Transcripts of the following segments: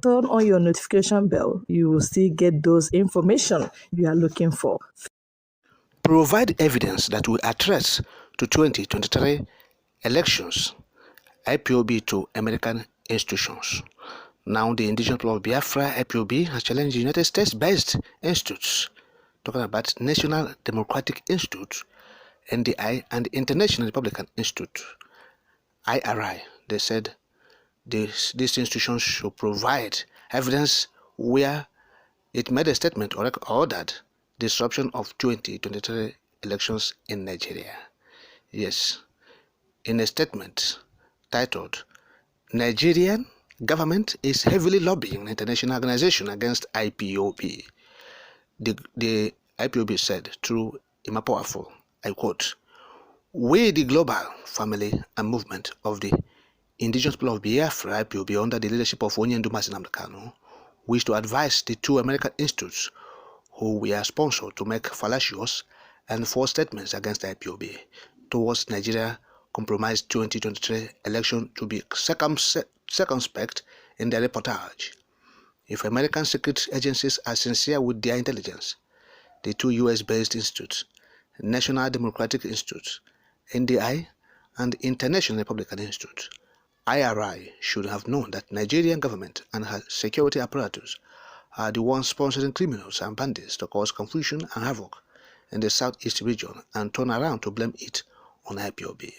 turn on your notification bell. You will still get those information you are looking for. Provide evidence that will address to 2023 elections. IPOB to American institutions. Now, the indigenous people of Biafra, IPOB, has challenged the United States-based institutes, talking about National Democratic Institute, NDI, and International Republican Institute, IRI. They said these institutions should provide evidence where it made a statement or ordered disruption of 2023 elections in Nigeria. Yes, in a statement titled, Nigerian government is heavily lobbying international organization against IPOB. The IPOB said through Ipob, I quote, "We, the global family and movement of the indigenous people of Biafra, IPOB, under the leadership of Onyendu Nnamdi Kanu, wish to advise the two American institutes who we are sponsored to make fallacious and false statements against IPOB towards Nigeria compromised 2023 election to be circumspect in their reportage. If American secret agencies are sincere with their intelligence, the two US-based institutes, National Democratic Institute, NDI, and International Republican Institute, IRI, should have known that Nigerian government and her security apparatus are the ones sponsoring criminals and bandits to cause confusion and havoc in the southeast region and turn around to blame it on IPOB.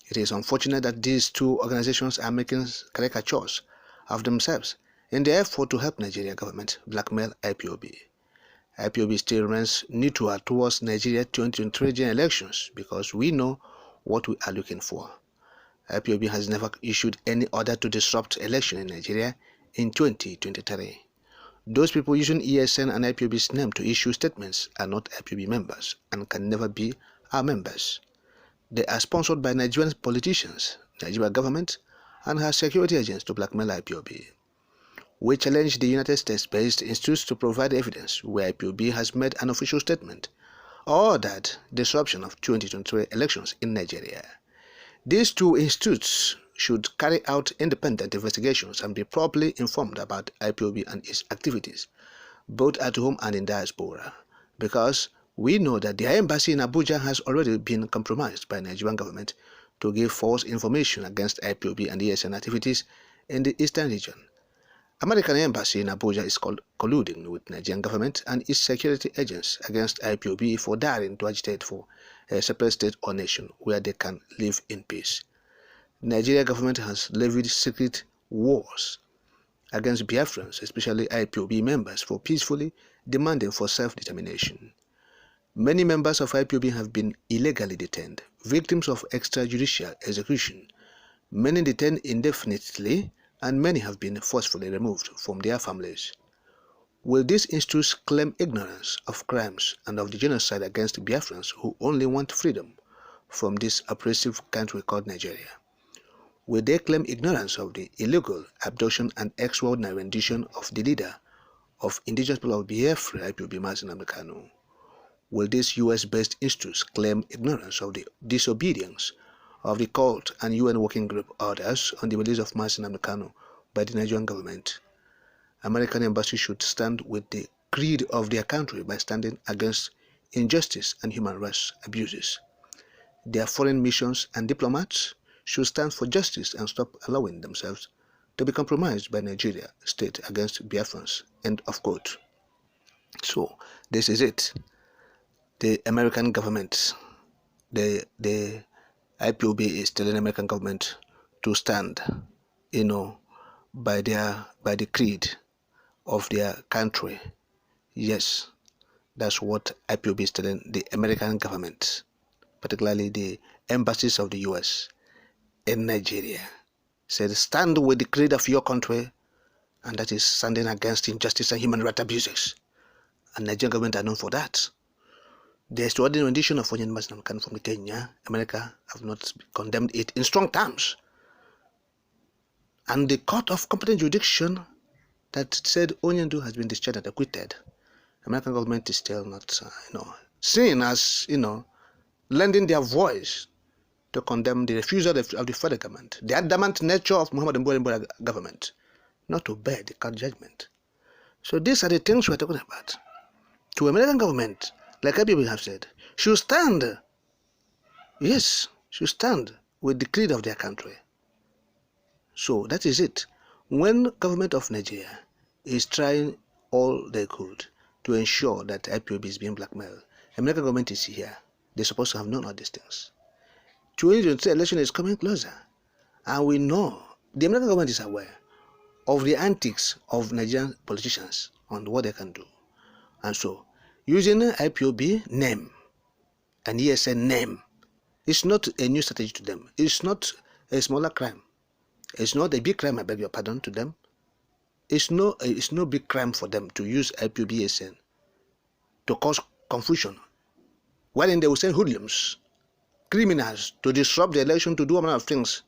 It is unfortunate that these two organizations are making caricatures of themselves in their effort to help Nigerian government blackmail IPOB. IPOB still remains neutral towards Nigeria 2023 general elections because we know what we are looking for. IPOB has never issued any order to disrupt election in Nigeria in 2023. Those people using ESN and IPOB's name to issue statements are not IPOB members and can never be our members. They are sponsored by Nigerian politicians, Nigerian government, and her security agents to blackmail IPOB. We challenge the United States-based institutes to provide evidence where IPOB has made an official statement or that disruption of 2023 elections in Nigeria. These two institutes should carry out independent investigations and be properly informed about IPOB and its activities, both at home and in diaspora, because we know that their embassy in Abuja has already been compromised by the Nigerian government to give false information against IPOB and ESN activities in the eastern region. American embassy in Abuja is colluding with Nigerian government and its security agents against IPOB for daring to agitate for a separate state or nation where they can live in peace. Nigeria government has levied secret wars against Biafrans, especially IPOB members, for peacefully demanding for self-determination. Many members of IPOB have been illegally detained, victims of extrajudicial execution, many detained indefinitely, and many have been forcefully removed from their families. Will these institutes claim ignorance of crimes and of the genocide against Biafrans who only want freedom from this oppressive country called Nigeria? Will they claim ignorance of the illegal abduction and extraordinary rendition of the leader of indigenous people of Biafra, Ipob, Nnamdi Kanu? Will these US-based institutes claim ignorance of the disobedience of the cult and UN Working Group orders on the release of Nnamdi Kanu by the Nigerian government? American embassy should stand with the creed of their country by standing against injustice and human rights abuses. Their foreign missions and diplomats should stand for justice and stop allowing themselves to be compromised by Nigeria state against Biafrans. End of quote. So this is it. The American government, the IPOB is telling the American government to stand, by the creed of their country. Yes, that's what IPOB is telling the American government, particularly the embassies of the US in Nigeria. Said, stand with the creed of your country, and that is standing against injustice and human rights abuses. And Nigerian government are known for that. The extraordinary rendition of Onyendu Nnamdi Kanu from Kenya, America have not condemned it in strong terms. And the court of competent jurisdiction that said Onyendu has been discharged and acquitted, American government is still not, seen as, lending their voice to condemn the refusal of the federal government, the adamant nature of Muhammadu Buhari government not to bear the court judgment. So these are the things we're talking about. To American government, like IPOB have said, should stand, yes, should stand with the creed of their country. So that is it. When government of Nigeria is trying all they could to ensure that IPOB is being blackmailed, American government is here. They're supposed to have known all these things. 2023 election is coming closer, and we know the American government is aware of the antics of Nigerian politicians on what they can do. And so, using IPOB name and ESN name is not a new strategy to them. It's not a smaller crime. It's not a big crime, I beg your pardon, to them. It's no big crime for them to use IPOB ESN to cause confusion. Wherein they will send hoodlums, criminals, to disrupt the election, to do a lot of things.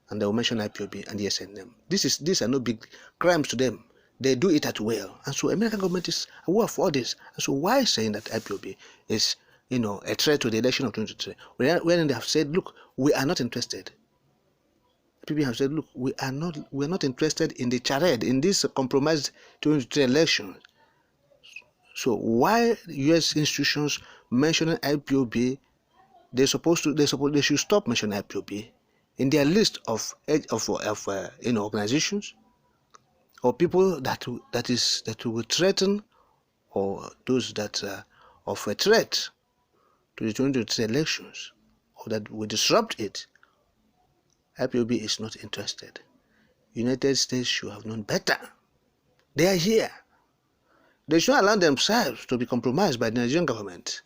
And they will mention IPOB and ESN name. These are no big crimes to them. They do it at will. And so American government is aware of all this. And so why saying that IPOB is, a threat to the election of 2023? When they have said, look, we are not interested. People have said, look, we are not interested in the charade, in this compromised 2023 election. So why U.S. institutions mentioning IPOB? They should stop mentioning IPOB in their list of organizations or people that will threaten, or those that are of a threat to the 2023 elections, or that will disrupt it. IPOB is not interested. United States should have known better. They are here. They should not allow themselves to be compromised by the Nigerian government.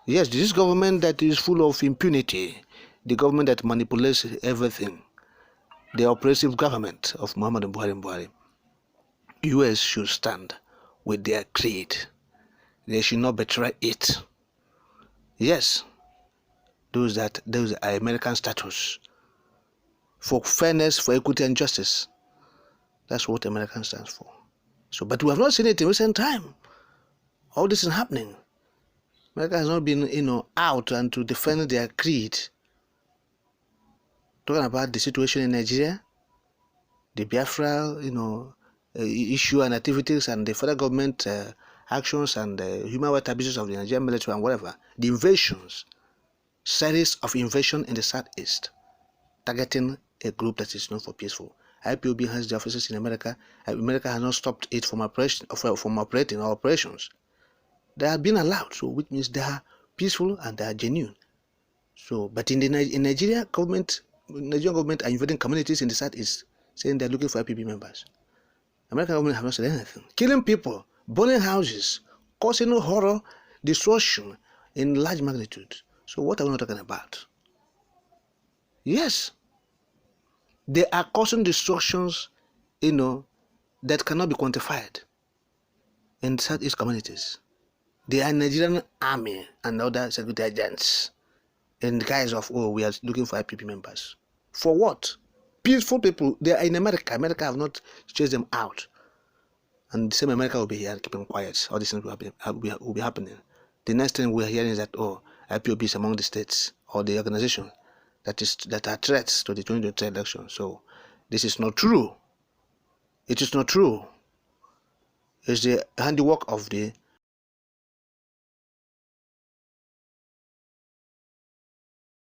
Yes, this government that is full of impunity, the government that manipulates everything, the oppressive government of Muhammadu Buhari. U.S. should stand with their creed. They should not betray it. Yes, those are American status. For fairness, for equity and justice. That's what America stands for. So, but we have not seen it in recent time. All this is happening. America has not been, out and to defend their creed. Talking about the situation in Nigeria, the Biafra, issue and activities, and the federal government actions and the human rights abuses of the Nigerian military and whatever. The invasions, series of invasion in the southeast, targeting a group that is known for peaceful. IPOB has the offices in America. America has not stopped it from operating our operations. They have been allowed, so which means they are peaceful and they are genuine. So, but in Nigeria, Nigerian government are invading communities in the southeast, saying they are looking for IPOB members. American government have not said anything. Killing people, burning houses, causing horror, destruction in large magnitude. So, what are we not talking about? Yes. They are causing destructions, that cannot be quantified in Southeast communities. They are Nigerian army and other security agents in the guise of, we are looking for IPOB members. For what? Peaceful people. They are in America. America have not chased them out. And the same America will be here keeping quiet. All these things will be happening. The next thing we are hearing is that, IPOB is among the states or the organization that are threats to the 2023 election. So this is not true. It is not true. It's the handiwork of the